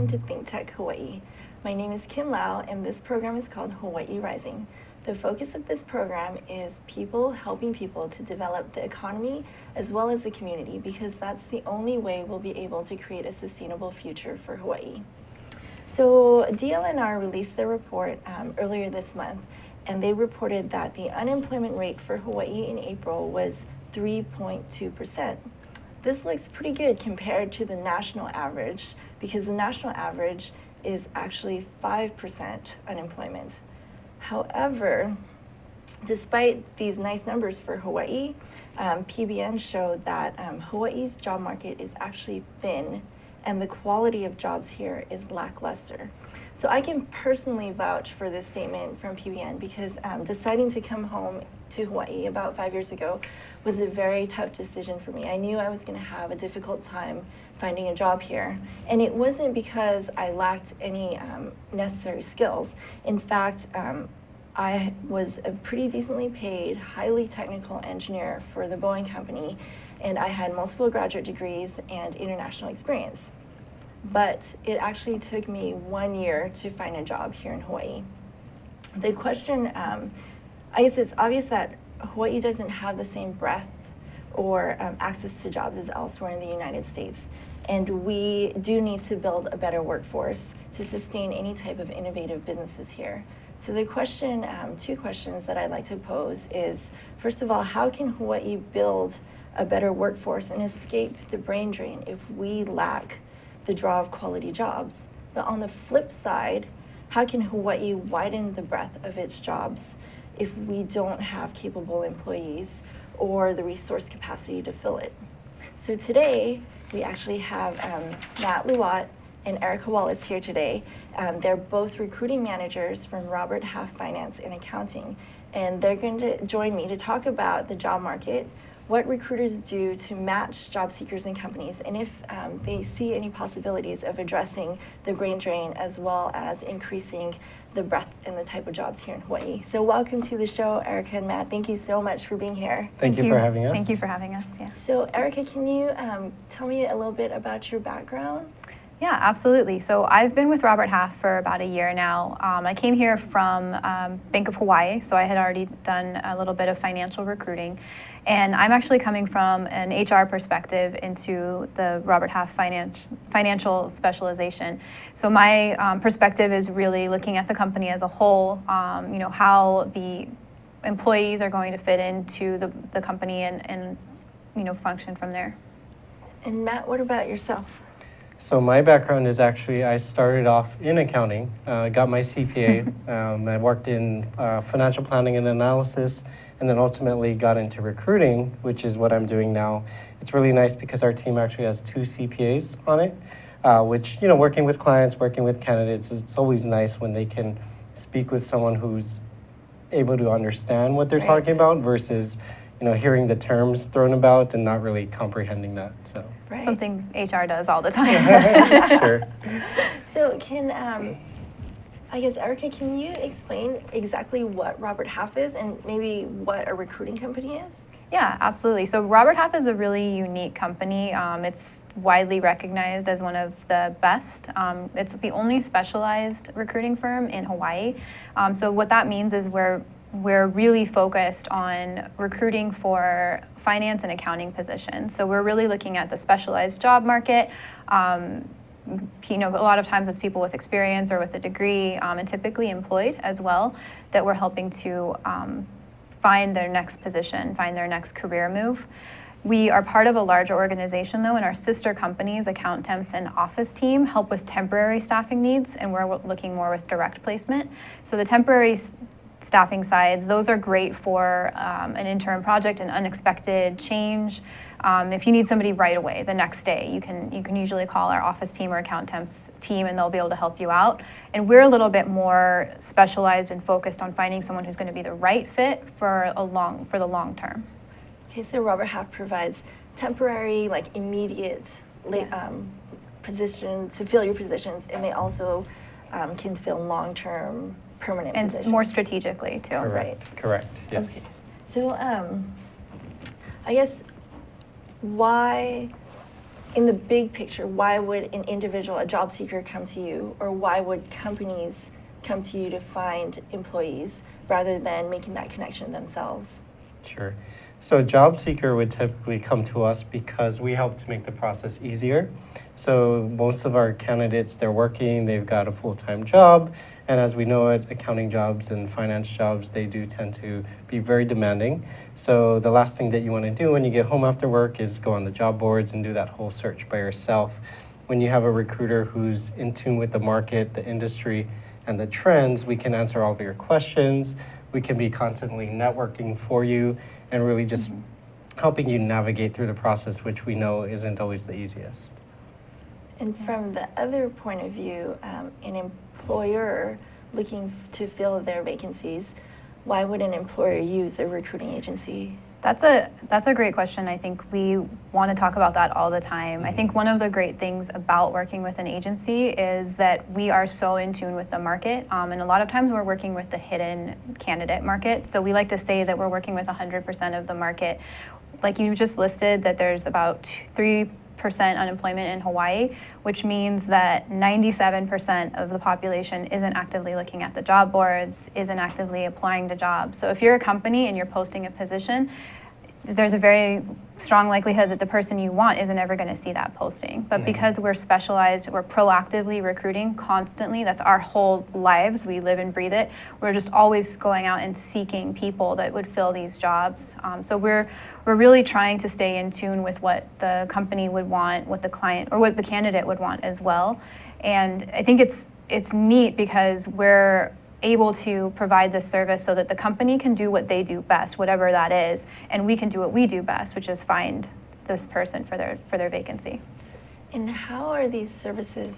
welcome to Think Tech Hawaii. My name is Kim Lau, and this program is called Hawaii Rising. The focus of this program is people helping people to develop the economy as well as the community, because that's the only way we'll be able to create a sustainable future for Hawaii. So DLNR released their report earlier this month, and they reported that the unemployment rate for Hawaii in April was 3.2%. This looks pretty good compared to the national average, because the national average is actually 5% unemployment. However, despite these nice numbers for Hawaii, PBN showed that Hawaii's job market is actually thin, and the quality of jobs here is lackluster. So I can personally vouch for this statement from PBN, because deciding to come home to Hawaii about 5 years ago was a very tough decision for me. I knew I was going to have a difficult time finding a job here, and it wasn't because I lacked any necessary skills. In fact, I was a pretty decently paid, highly technical engineer for the Boeing company, and I had multiple graduate degrees and international experience. But it actually took me 1 year to find a job here in Hawaii. The question, I guess it's obvious that Hawaii doesn't have the same breadth or access to jobs as elsewhere in the United States. And we do need to build a better workforce to sustain any type of innovative businesses here. So the question, two questions that I'd like to pose is, first of all, how can Hawaii build a better workforce and escape the brain drain if we lack the draw of quality jobs? But on the flip side, how can Hawaii widen the breadth of its jobs if we don't have capable employees or the resource capacity to fill it? So today, we actually have Luat and Erica Wallace here today. They're both recruiting managers from Robert Half Finance and Accounting, and they're going to join me to talk about the job market, what recruiters do to match job seekers and companies, and if they see any possibilities of addressing the brain drain as well as increasing the breadth and the type of jobs here in Hawaii. So welcome to the show, Erica and Matt. Thank you so much for being here. Thank you for having us. Thank you for having us, yes. So Erica, can you tell me a little bit about your background? Yeah, absolutely. So I've been with Robert Half for about a year now. I came here from Bank of Hawaii, so I had already done a little bit of financial recruiting. And I'm actually coming from an HR perspective into the Robert Half financial specialization. So my perspective is really looking at the company as a whole, how the employees are going to fit into the company and function from there. And Matt, what about yourself? So my background is actually, I started off in accounting, got my CPA. I worked in financial planning and analysis, and then ultimately got into recruiting, which is what I'm doing now. It's really nice because our team actually has 2 CPAs on it, which, working with clients, working with candidates, it's always nice when they can speak with someone who's able to understand what they're talking about versus hearing the terms thrown about and not really comprehending that. So something HR does all the time. Sure. So I guess, Erica, can you explain exactly what Robert Half is and maybe what a recruiting company is? Yeah, absolutely. So Robert Half is a really unique company. It's widely recognized as one of the best. It's the only specialized recruiting firm in Hawaii. So what that means is we're really focused on recruiting for finance and accounting positions. So we're really looking at the specialized job market. A lot of times it's people with experience or with a degree and typically employed as well that we're helping to find their next position, find their next career move. We are part of a larger organization though, and our sister companies, Account Temps and Office Team, help with temporary staffing needs, and we're looking more with direct placement. So the temporary staffing sides, those are great for an interim project, an unexpected change. If you need somebody right away, the next day, you can usually call our office team or account temps team and they'll be able to help you out. And we're a little bit more specialized and focused on finding someone who's going to be the right fit for the long term. Okay, so Robert Half provides temporary, immediate position to fill your positions, and they also can fill long-term permanent and positions. More strategically too. Correct. Yes. Okay. So I guess why in the big picture, why would an individual, a job seeker, come to you, or why would companies come to you to find employees rather than making that connection themselves? Sure. So a job seeker would typically come to us because we help to make the process easier. So most of our candidates, they're working, they've got a full-time job, and as we know it, accounting jobs and finance jobs, they do tend to be very demanding. So the last thing that you want to do when you get home after work is go on the job boards and do that whole search by yourself. When you have a recruiter who's in tune with the market, the industry, and the trends, we can answer all of your questions. We can be constantly networking for you and really just helping you navigate through the process, which we know isn't always the easiest. And from the other point of view, an employer looking to fill their vacancies, why would an employer use a recruiting agency? That's a great question. I think we want to talk about that all the time. I think one of the great things about working with an agency is that we are so in tune with the market, and a lot of times we're working with the hidden candidate market. So we like to say that we're working with 100% of the market. Like you just listed, that there's about 3% unemployment in Hawaii, which means that 97% of the population isn't actively looking at the job boards, isn't actively applying to jobs. So if you're a company and you're posting a position, there's a very strong likelihood that the person you want isn't ever going to see that posting. But because we're specialized, we're proactively recruiting constantly, that's our whole lives, we live and breathe it, we're just always going out and seeking people that would fill these jobs. So we're really trying to stay in tune with what the company would want, what the client or what the candidate would want as well. And I think it's neat because we're able to provide this service so that the company can do what they do best, whatever that is, and we can do what we do best, which is find this person for their vacancy. And how are these services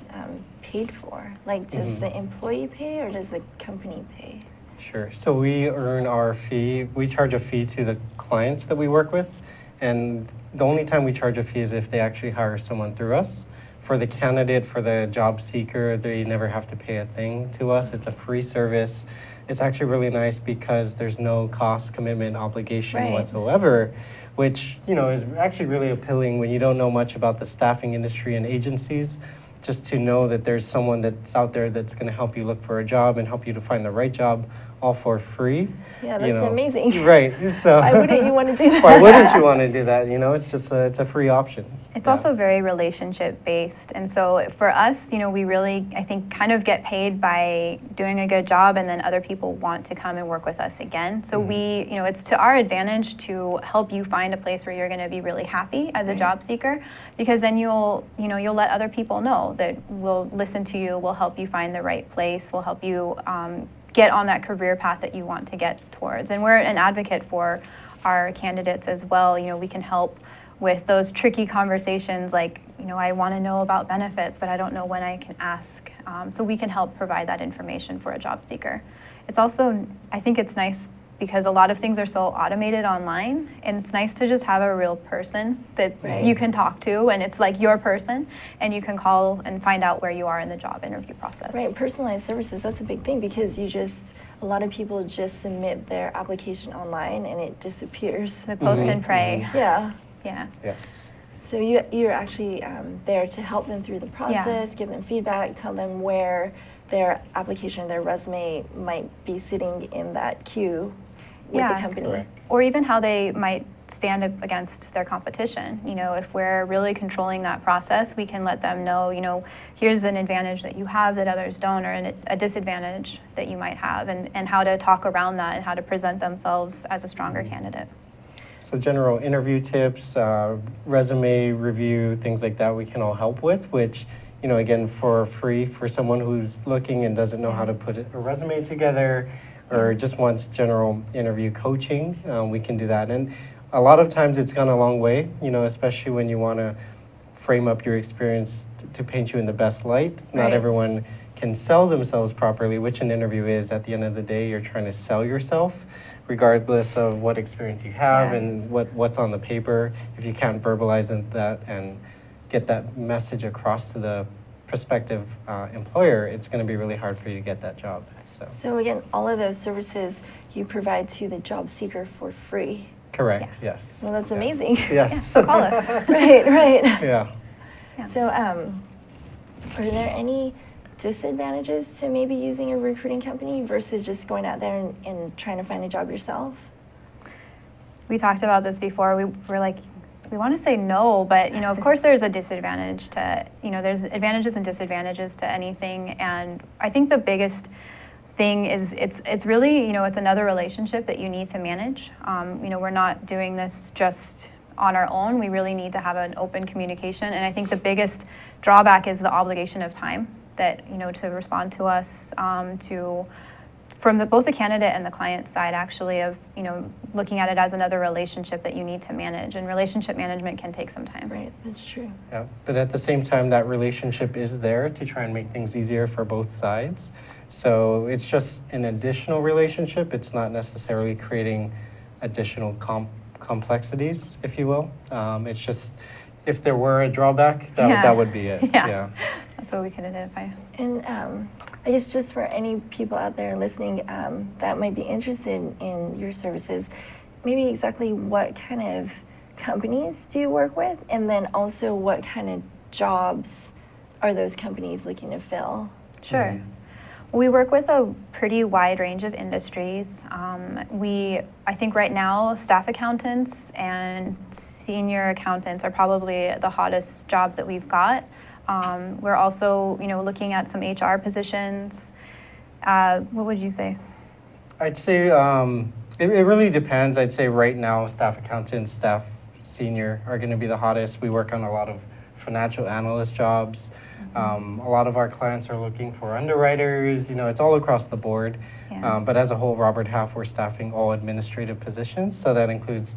paid for? Like, does the employee pay or does the company pay? Sure. So we earn our fee. We charge a fee to the clients that we work with, and the only time we charge a fee is if they actually hire someone through us. For the candidate, for the job seeker, they never have to pay a thing to us. It's a free service. It's actually really nice because there's no cost, commitment, obligation whatsoever, which is actually really appealing when you don't know much about the staffing industry and agencies. Just to know that there's someone that's out there that's going to help you look for a job and help you to find the right job, all for free. Yeah, that's amazing. Right. So why wouldn't you want to do that? Why wouldn't you want to do that? It's just it's a free option. It's also very relationship based, and so for us, we really, I think, kind of get paid by doing a good job, and then other people want to come and work with us again. So we, it's to our advantage to help you find a place where you're going to be really happy as a job seeker, because then you'll let other people know that we'll listen to you, we'll help you find the right place, we'll help you get on that career path that you want to get towards. And we're an advocate for our candidates as well. We can help with those tricky conversations like, I want to know about benefits, but I don't know when I can ask. So we can help provide that information for a job seeker. It's also, I think it's nice because a lot of things are so automated online, and it's nice to just have a real person that you can talk to, and it's like your person, and you can call and find out where you are in the job interview process. Right, personalized services, that's a big thing because a lot of people just submit their application online and it disappears. The post and pray. Yeah. Yeah. Yes. So you're actually there to help them through the process, give them feedback, tell them where their application, their resume might be sitting in that queue with the company. Correct. Or even how they might stand up against their competition. If we're really controlling that process, we can let them know, here's an advantage that you have that others don't, or a disadvantage that you might have, and how to talk around that and how to present themselves as a stronger candidate. So general interview tips, resume review, things like that we can all help with, which, again, for free for someone who's looking and doesn't know how to put a resume together or just wants general interview coaching, we can do that. And a lot of times it's gone a long way, especially when you want to frame up your experience to paint you in the best light. Not everyone can sell themselves properly, which an interview is. At the end of the day, you're trying to sell yourself, regardless of what experience you have and what's on the paper. If you can't verbalize that and get that message across to the prospective employer, it's going to be really hard for you to get that job. So again, all of those services you provide to the job seeker for free. Correct. Yes. Well, that's amazing. Yes. So call us. Right. Yeah. Yeah. So, are there any disadvantages to maybe using a recruiting company versus just going out there and trying to find a job yourself? We talked about this before. We were like, we want to say no, but of course there's a disadvantage to, there's advantages and disadvantages to anything. And I think the biggest thing is it's really, it's another relationship that you need to manage. We're not doing this just on our own. We really need to have an open communication. And I think the biggest drawback is the obligation of time that, to respond to us, from both the candidate and the client side, actually, of looking at it as another relationship that you need to manage, and relationship management can take some time. Right, that's true. Yeah, but at the same time, that relationship is there to try and make things easier for both sides. So it's just an additional relationship. It's not necessarily creating additional complexities, if you will. It's just, if there were a drawback, that would be it. Yeah. That's what we can identify. And I guess just for any people out there listening that might be interested in your services, maybe exactly what kind of companies do you work with? And then also what kind of jobs are those companies looking to fill? Sure. Mm-hmm. We work with a pretty wide range of industries. I think right now, staff accountants and senior accountants are probably the hottest jobs that we've got. We're also, looking at some HR positions. What would you say? I'd say it really depends. I'd say right now, staff accountants, staff senior are going to be the hottest. We work on a lot of financial analyst jobs. A lot of our clients are looking for underwriters. It's all across the board. Yeah. But as a whole, Robert Half, we're staffing all administrative positions. So that includes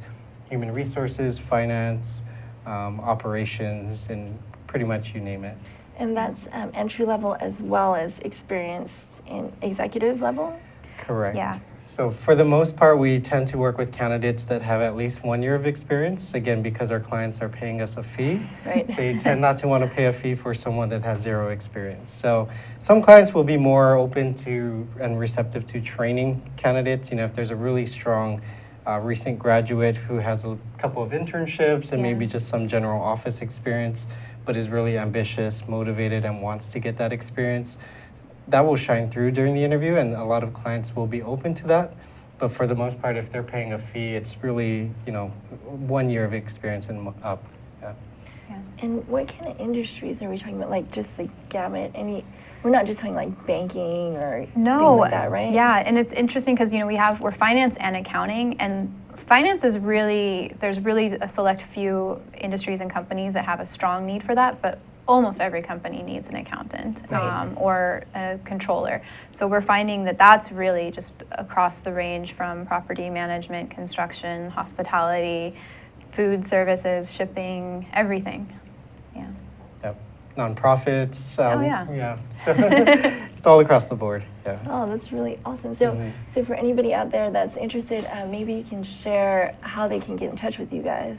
human resources, finance, operations, and pretty much you name it. And that's entry level as well as experienced in executive level? Correct. Yeah. So for the most part, we tend to work with candidates that have at least 1 year of experience, again, because our clients are paying us a fee. Right. They tend not to want to pay a fee for someone that has 0 experience. So some clients will be more open to and receptive to training candidates. If there's a really strong recent graduate who has a couple of internships and maybe just some general office experience, but is really ambitious, motivated, and wants to get that experience, that will shine through during the interview, and a lot of clients will be open to that. But for the most part, if they're paying a fee, it's really, 1 year of experience and up. Yeah. And what kind of industries are we talking about? Like just the gamut? We're not just talking like banking or things like that, right? Yeah, and it's interesting because we're finance and accounting, and finance is there's really a select few industries and companies that have a strong need for that, but almost every company needs an accountant or a controller. So we're finding that that's really just across the range from property management, construction, hospitality, food services, shipping, everything. Yeah. Yep. Nonprofits. Yeah. So it's all across the board. Yeah. Oh, that's really awesome. So for anybody out there that's interested, maybe you can share how they can get in touch with you guys.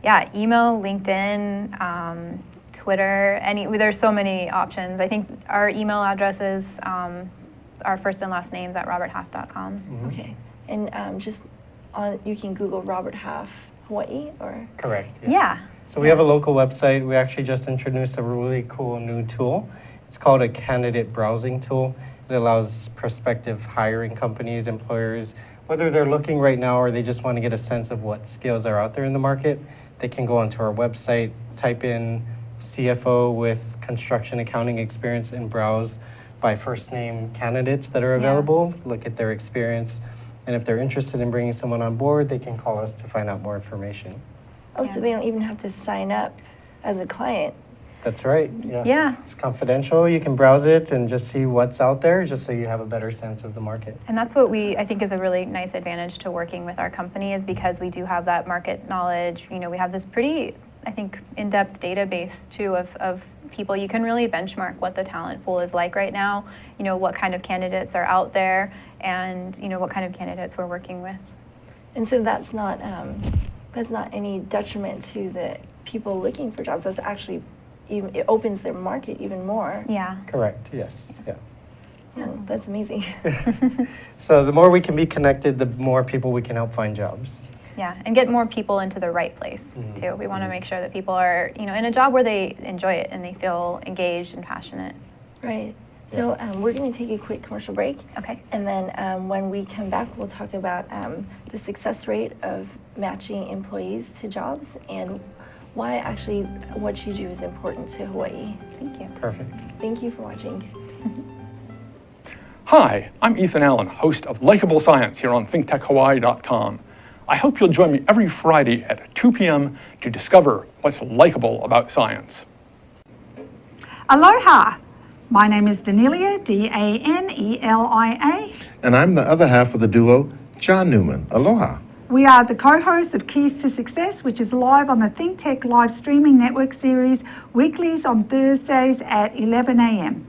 Yeah, email, LinkedIn, Twitter, there's so many options. I think our email address is our first and last names at roberthalf.com. Mm-hmm. Okay. And you can Google Robert Half Hawaii or? Correct. Yes. Yeah. So we have a local website. We actually just introduced a really cool new tool. It's called a candidate browsing tool. It allows prospective hiring companies, employers, whether they're looking right now or they just want to get a sense of what skills are out there in the market, they can go onto our website, type in CFO with construction accounting experience, and browse by first name candidates that are available, look at their experience, and if they're interested in bringing someone on board, they can call us to find out more information. Oh, so they don't even have to sign up as a client. That's right, yes. Yeah. It's confidential. You can browse it and just see what's out there, just so you have a better sense of the market. And that's what I think is a really nice advantage to working with our company, is because we do have that market knowledge. We have this pretty, I think, in-depth database too of people. You can really benchmark what the talent pool is like right now, what kind of candidates are out there, and what kind of candidates we're working with. And so that's not any detriment to the people looking for jobs. That's actually it opens their market even more. Yeah. Correct, yes, yeah. Oh, that's amazing. So the more we can be connected, the more people we can help find jobs. Yeah, and get more people into the right place too. We want to make sure that people are, in a job where they enjoy it and they feel engaged and passionate. Right. So we're going to take a quick commercial break. Okay. And then when we come back, we'll talk about the success rate of matching employees to jobs and why actually what you do is important to Hawaii. Thank you. Perfect. Thank you for watching. Hi, I'm Ethan Allen, host of Likeable Science here on ThinkTechHawaii.com. I hope you'll join me every Friday at 2 p.m. to discover what's likable about science. Aloha! My name is Danelia, Danelia. And I'm the other half of the duo, John Newman. Aloha. We are the co-hosts of Keys to Success, which is live on the ThinkTech live streaming network series, weeklies on Thursdays at 11 a.m.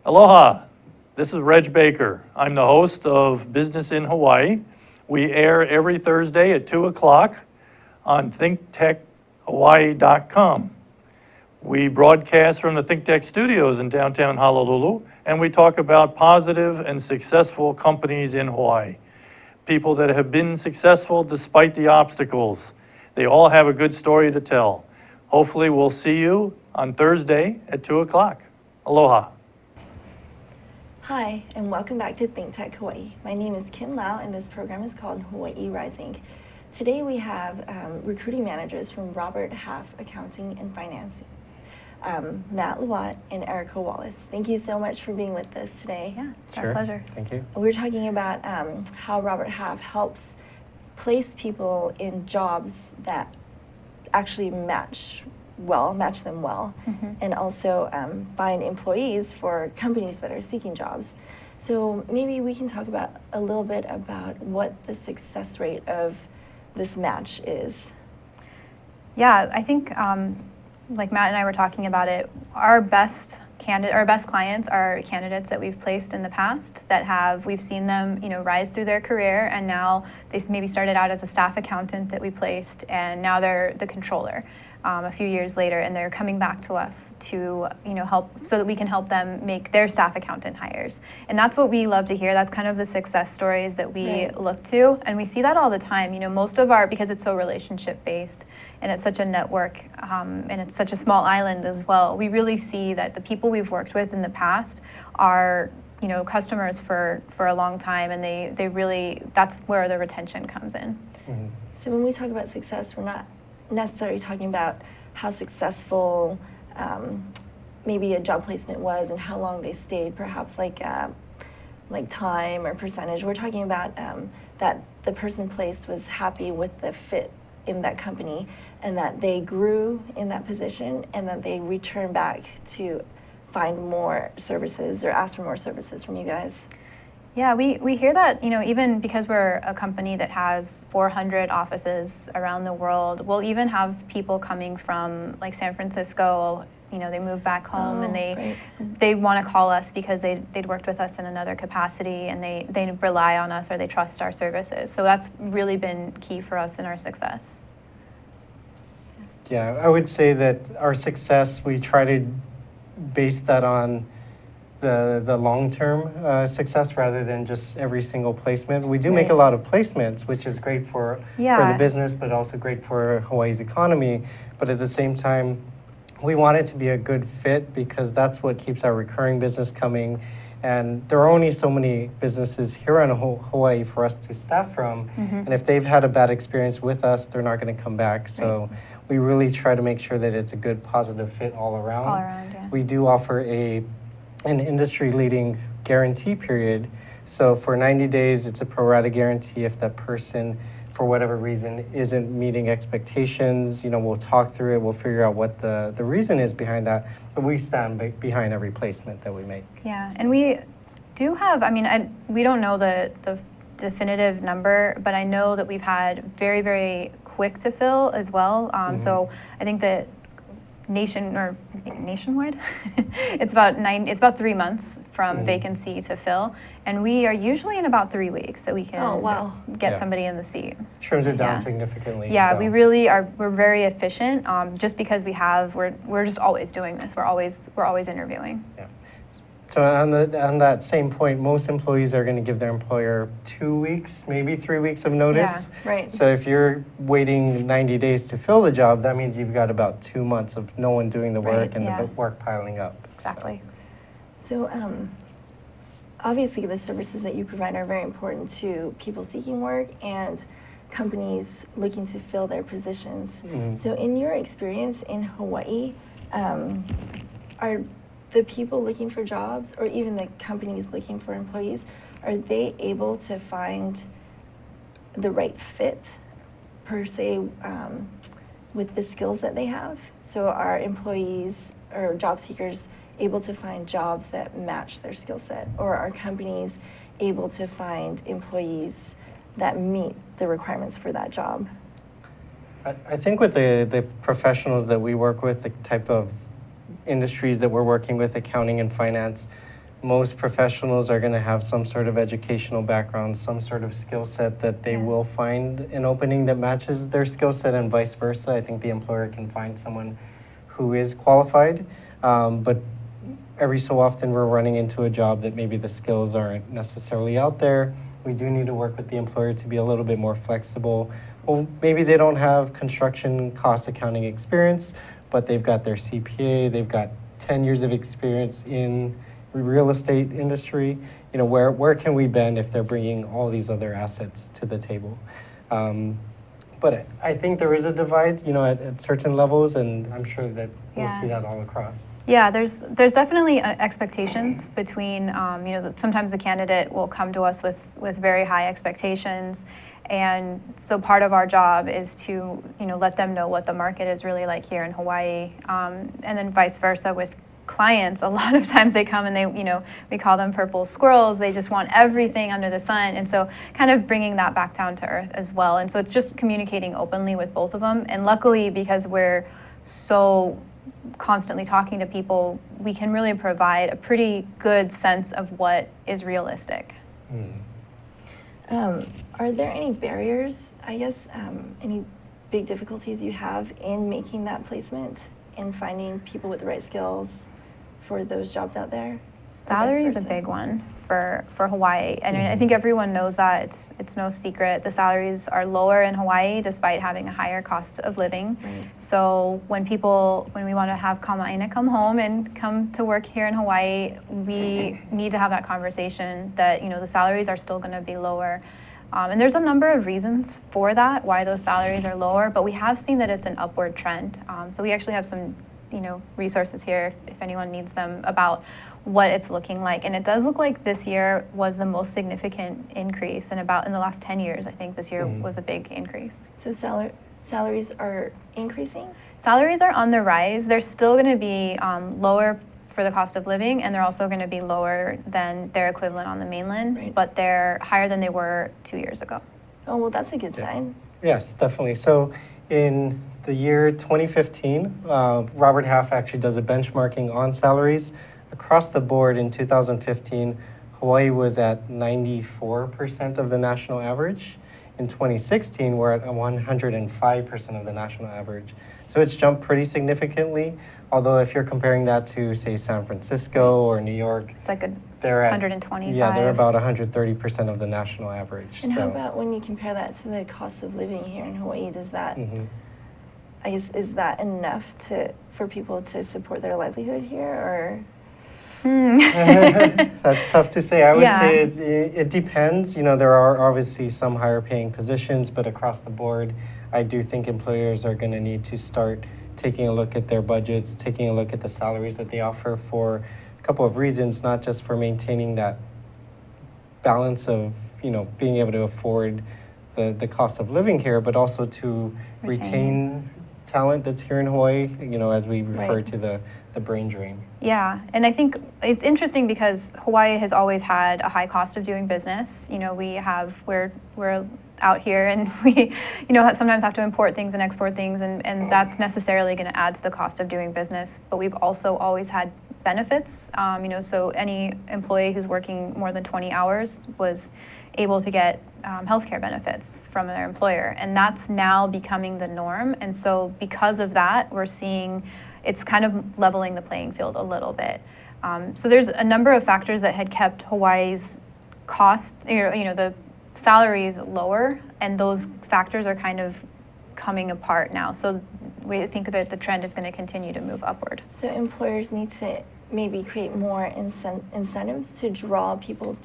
Aloha, this is Reg Baker. I'm the host of Business in Hawaii. We air every Thursday at 2 o'clock on ThinkTechHawaii.com. We broadcast from the ThinkTech studios in downtown Honolulu, and we talk about positive and successful companies in Hawaii. People that have been successful despite the obstacles. They all have a good story to tell. Hopefully we'll see you on Thursday at 2 o'clock. Aloha. Hi, and welcome back to Think Tech Hawaii. My name is Kim Lau, and this program is called Hawaii Rising. Today we have recruiting managers from Robert Half Accounting and Finance, Matt Luat and Erica Wallace. Thank you so much for being with us today. Yeah, it's Sure. our pleasure. Thank you. We're talking about how Robert Half helps place people in jobs that actually match them well, and also find employees for companies that are seeking jobs. So maybe we can talk about a little bit about what the success rate of this match is. Yeah, I think like Matt and I were talking about it, our best clients are candidates that we've placed in the past that we've seen them, rise through their career, and now they maybe started out as a staff accountant that we placed, and now they're the controller a few years later, and they're coming back to us to help so that we can help them make their staff accountant hires. And that's what we love to hear. That's kind of the success stories that we look to, and we see that all the time. Most of because it's so relationship based and it's such a network and it's such a small island as well, we really see that the people we've worked with in the past are customers for a long time, and they really, that's where the retention comes in. Mm-hmm. So when we talk about success, we're not necessarily talking about how successful maybe a job placement was and how long they stayed, perhaps like time or percentage. We're talking about that the person placed was happy with the fit in that company, and that they grew in that position, and that they return back to find more services or ask for more services from you guys. Yeah, we hear that, even because we're a company that has 400 offices around the world, we'll even have people coming from like San Francisco, they move back home and they want to call us because they'd worked with us in another capacity, and they rely on us or they trust our services. So that's really been key for us in our success. Yeah, I would say that our success, we try to base that on the long-term success rather than just every single placement. We do make a lot of placements, which is great for the business, but also great for Hawaii's economy. But at the same time, we want it to be a good fit because that's what keeps our recurring business coming. And there are only so many businesses here in Hawaii for us to staff from. And if they've had a bad experience with us, they're not going to come back. So we really try to make sure that it's a good, positive fit all around. Yeah. We do offer an industry-leading guarantee period. So for 90 days, it's a pro rata guarantee. If that person, for whatever reason, isn't meeting expectations, we'll talk through it. We'll figure out what the reason is behind that. But we stand behind every placement that we make. Yeah, and we do have, we don't know the definitive number, but I know that we've had very, very quick to fill as well. So I think that nationwide, it's about 3 months from vacancy to fill, and we are usually in about 3 weeks that we can get somebody in the seat. Trims it down significantly. Yeah, so. we really are. We're very efficient, just because we're just always doing this. We're always interviewing. Yeah. So on that same point, most employees are going to give their employer 2 weeks, maybe 3 weeks of notice. Yeah, right. So if you're waiting 90 days to fill the job, that means you've got about 2 months of no one doing the work Right, and yeah. the work piling up. Exactly. So obviously the services that you provide are very important to people seeking work and companies looking to fill their positions. Mhm. So in your experience in Hawaii, are the people looking for jobs or even the companies looking for employees, are they able to find the right fit per se with the skills that they have? So are employees or job seekers able to find jobs that match their skill set, or are companies able to find employees that meet the requirements for that job? I think with the professionals that we work with, the type of industries that we're working with, accounting and finance, most professionals are going to have some sort of educational background, some sort of skill set that they Yeah. will find an opening that matches their skill set, and vice versa. I think the employer can find someone who is qualified, but every so often we're running into a job that maybe the skills aren't necessarily out there. We do need to work with the employer to be a little bit more flexible. Well, maybe they don't have construction cost accounting experience, but they've got their CPA, they've got 10 years of experience in real estate industry. You know, where can we bend if they're bringing all these other assets to the table? But I think there is a divide, you know, at certain levels, and I'm sure that we'll Yeah. see that all across. Yeah, there's definitely expectations between, sometimes the candidate will come to us with very high expectations. And so part of our job is to, let them know what the market is really like here in Hawaii. And then vice versa with clients. A lot of times they come and they, we call them purple squirrels. They just want everything under the sun. And so kind of bringing that back down to earth as well. And so it's just communicating openly with both of them. And luckily, because we're so constantly talking to people, we can really provide a pretty good sense of what is realistic. Are there any barriers, I guess, any big difficulties you have in making that placement and finding people with the right skills for those jobs out there? Salary is a big one for Hawaii. And I think everyone knows that. It's no secret. The salaries are lower in Hawaii despite having a higher cost of living. Right. So when we want to have Kama'aina come home and come to work here in Hawaii, we need to have that conversation that, the salaries are still going to be lower. And there's a number of reasons for that, why those salaries are lower, but we have seen that it's an upward trend. So we actually have some, resources here if anyone needs them about what it's looking like. And it does look like this year was the most significant increase in the last 10 years. I think this year was a big increase. So salaries are increasing? Salaries are on the rise. They're still going to be lower for the cost of living, and they're also going to be lower than their equivalent on the mainland, Right. but they're higher than they were 2 years ago. Oh, well, that's a good sign. Yes, definitely. So in the year 2015, Robert Half actually does a benchmarking on salaries. Across the board in 2015, Hawaii was at 94% of the national average. In 2016, we're at 105% of the national average. So it's jumped pretty significantly. Although if you're comparing that to, say, San Francisco or New York, It's like they're at 125. Yeah, they're about 130% of the national average. And so. how about when you compare that to the cost of living here in Hawaii? Does that, I guess, is that enough for people to support their livelihood here, or? That's tough to say. I would Yeah. say it depends. There are obviously some higher paying positions, but across the board, I do think employers are going to need to start taking a look at their budgets, taking a look at the salaries that they offer for a couple of reasons, not just for maintaining that balance of, being able to afford the cost of living here, but also to retain talent that's here in Hawaii, as we refer Right. to the brain drain. Yeah, and I think it's interesting because Hawaii has always had a high cost of doing business. We're out here and we, sometimes have to import things and export things, and that's necessarily going to add to the cost of doing business. But we've also always had benefits, so any employee who's working more than 20 hours was able to get healthcare benefits from their employer, and that's now becoming the norm. And so because of that, we're seeing it's kind of leveling the playing field a little bit. So there's a number of factors that had kept Hawaii's cost, the salaries lower, and those factors are kind of coming apart now. So we think that the trend is going to continue to move upward. So employers need to maybe create more incentives to draw people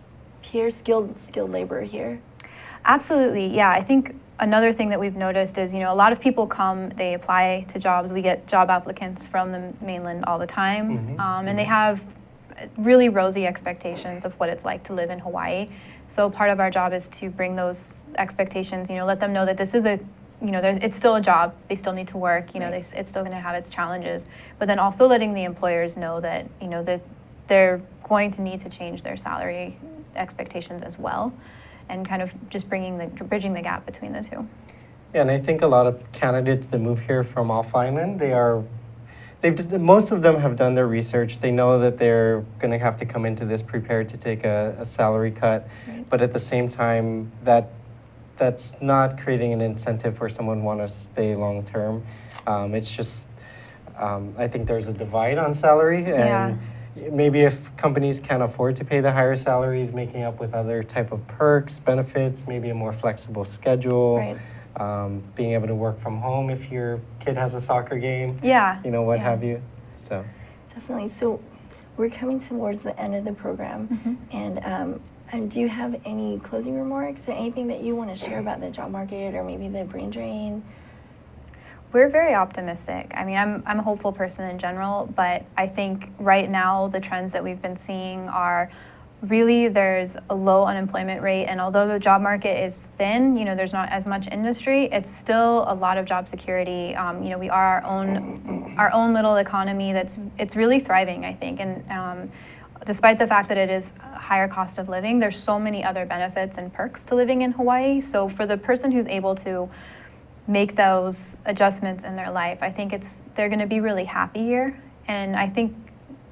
here, skilled labor here. Absolutely, yeah. I think another thing that we've noticed is, a lot of people come, they apply to jobs. We get job applicants from the mainland all the time, and they have really rosy expectations of what it's like to live in Hawaii. So part of our job is to bring those expectations, let them know that this is it's still a job. They still need to work. It's still going to have its challenges. But then also letting the employers know that that they're going to need to change their salary expectations as well, and kind of just bridging the gap between the two. Yeah, and I think a lot of candidates that move here from off island, most of them have done their research. They know that they're going to have to come into this prepared to take a salary cut, Right. but at the same time, that's not creating an incentive for someone to want to stay long term. It's just, I think there's a divide on salary, and maybe if companies can't afford to pay the higher salaries, making up with other type of perks, benefits, maybe a more flexible schedule, Right. being able to work from home if your kid has a soccer game, Yeah. what Yeah. have you. So. Definitely. So we're coming towards the end of the program, and do you have any closing remarks or anything that you want to share about the job market or maybe the brain drain? We're very optimistic. I mean, I'm a hopeful person in general, but I think right now the trends that we've been seeing are really there's a low unemployment rate, and although the job market is thin, there's not as much industry, it's still a lot of job security. We are our own little economy it's really thriving, I think, and despite the fact that it is a higher cost of living, there's so many other benefits and perks to living in Hawaii. So for the person who's able to make those adjustments in their life, I think they're going to be really happy here. And I think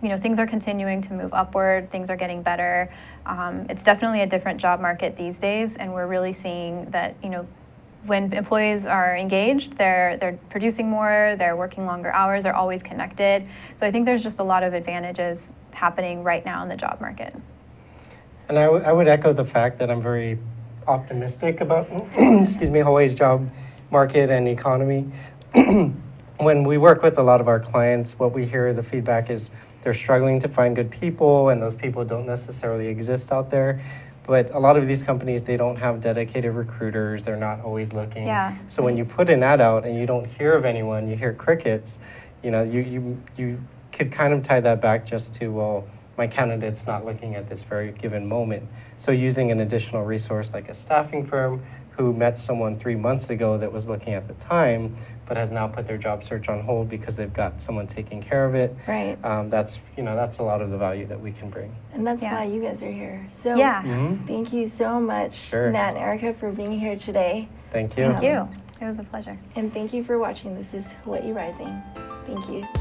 things are continuing to move upward. Things are getting better. It's definitely a different job market these days, and we're really seeing that when employees are engaged, they're producing more, they're working longer hours, they're always connected. So I think there's just a lot of advantages happening right now in the job market. And I would echo the fact that I'm very optimistic about Hawaii's job market and economy. When we work with a lot of our clients, what we hear, the feedback is they're struggling to find good people, and those people don't necessarily exist out there. But a lot of these companies, they don't have dedicated recruiters. They're not always looking. Yeah. So when you put an ad out and you don't hear of anyone, you hear crickets, you could kind of tie that back just to, well, my candidate's not looking at this very given moment. So using an additional resource like a staffing firm who met someone 3 months ago that was looking at the time, but has now put their job search on hold because they've got someone taking care of it. Right. That's a lot of the value that we can bring. And that's Yeah. why you guys are here. So thank you so much, Sure. Matt and Erica, for being here today. Thank you. Thank you. It was a pleasure. And thank you for watching. This is Hawaii Rising. Thank you.